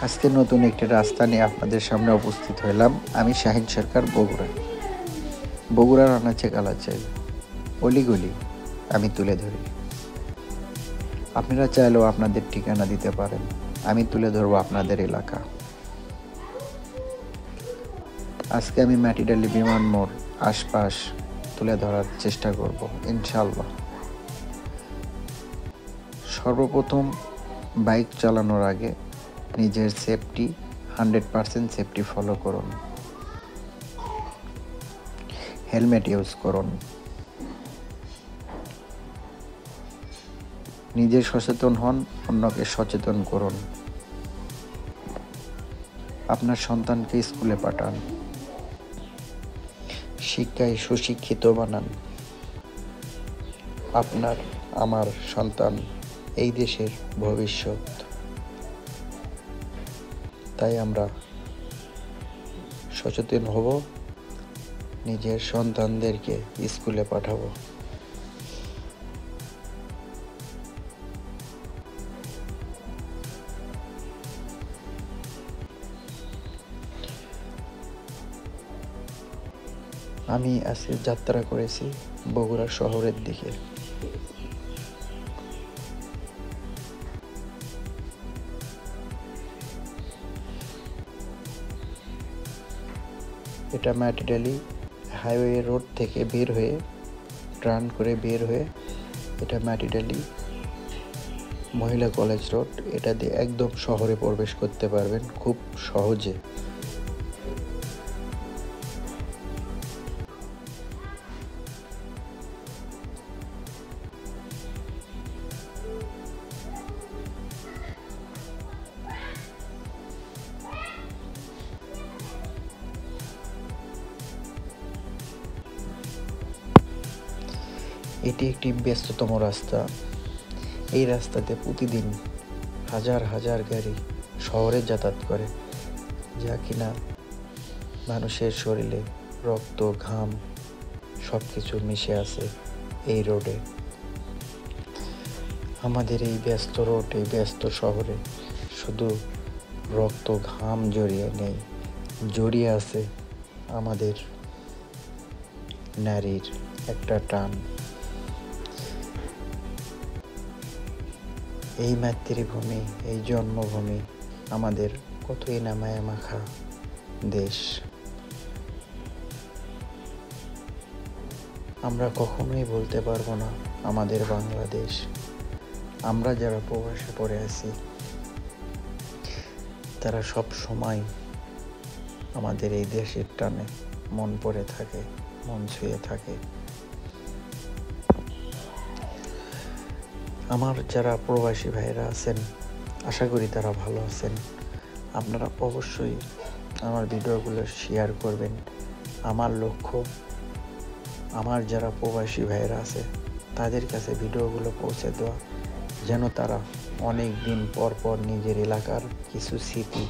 আজকে নতুন একটি রাস্তা নিয়ে আপনাদের সামনে উপস্থিত হলাম। আমি শাহিন সরকার, বগুড়ার আনাচে কানাচে অলিগলি আমি তুলে ধরি। আপনারা চাইলেও আপনাদের ঠিকানা দিতে পারেন, আমি তুলে ধরবো আপনাদের এলাকা। আজকে আমি মাটিডালি বিমান মোড় আশপাশ তুলে ধরার চেষ্টা করব ইনশাল্লাহ। সর্বপ্রথম বাইক চালানোর আগে নিজের সেফটি 100% সেফটি ফলো করুন। হেলমেট ইউজ করুন। নিজে সচেতন হন, অন্যকে সচেতন করুন। আপনার সন্তানকে স্কুলে পাঠান, শিক্ষায় সুশিক্ষিত বানান। আপনার আমার সন্তান এই দেশের ভবিষ্যৎ। তাই আমরা সচেতন হব, নিজের সন্তানদেরকে স্কুলে পাঠাবো। আমি আজকে যাত্রা করেছি বগুড়া শহরের দিকে। এটা মাটিডালি হাইওয়ে রোড থেকে বের হয়ে টার্ন করে বের হয়ে এটা মাটিডালি মহিলা কলেজ রোড। এটা দিয়ে একদম শহরে প্রবেশ করতে পারবেন খুব সহজে। এটি একটি ব্যস্ততম রাস্তা। এই রাস্তাতে প্রতিদিন হাজার হাজার গাড়ি শহরে যাতায়াত করে, যা কিনা মানুষের শরীরে রক্ত ঘাম সব কিছু মিশে আছে এই রোডে। আমাদের এই ব্যস্ত রোড, এই ব্যস্ত শহরে শুধু রক্ত ঘাম জড়িয়ে নেই, জড়িয়ে আছে আমাদের নারীর একটা টান। এই মাতৃভূমি, এই জন্মভূমি আমাদের কতই না মায়া মাখা দেশ। আমরা কখনোই বলতে পারবো না আমাদের বাংলাদেশ। আমরা যারা প্রবাসে পড়ে আছি তারা সব সময় আমাদের এই দেশের টানে মন পড়ে থাকে, মন ছুঁয়ে থাকে। আমার যারা প্রবাসী ভাইরা আছেন, আশা করি তারা ভালো আছেন। আপনারা অবশ্যই আমার ভিডিওগুলো শেয়ার করবেন। আমার লক্ষ্য আমার যারা প্রবাসী ভাইরা আছে তাদের কাছে ভিডিওগুলো পৌঁছে দেওয়া, যেন তারা অনেক দিন পর পর নিজের এলাকার কিছু স্মৃতি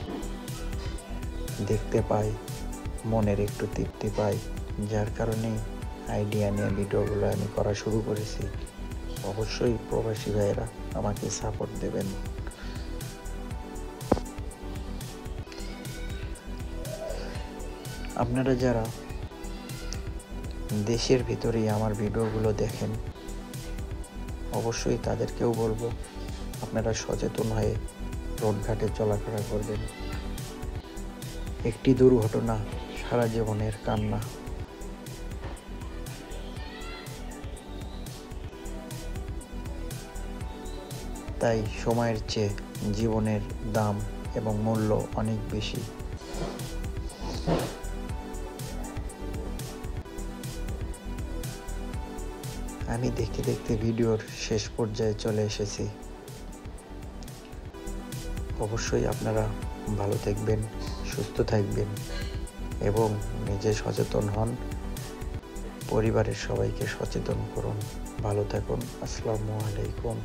দেখতে পায়, মনের একটু তৃপ্তি পায়। যার কারণে আইডিয়া নিয়ে ভিডিওগুলো আমি করা শুরু করেছি। অবশ্যই প্রবাসী ভাইয়েরা আমাকে সাপোর্ট দেবেন। আপনারা যারা দেশের ভিতরেই আমার ভিডিওগুলো দেখেন, অবশ্যই তাদেরকেও বলবো আপনারা সচেতন হয়ে রোডঘাটে চলাফেরা করবেন। একটি দুর্ঘটনা সারা জীবনের কান্না। তাই সময়ের চেয়ে জীবনের দাম এবং মূল্য অনেক বেশি। আমি দেখতে দেখতে ভিডিওর শেষ পর্যায়ে চলে এসেছি। অবশ্যই আপনারা ভালো থাকবেন, সুস্থ থাকবেন এবং নিজে সচেতন হন। পরিবারের সবাইকে সচেতন করুন। ভালো থাকুন। আসসালামু আলাইকুম।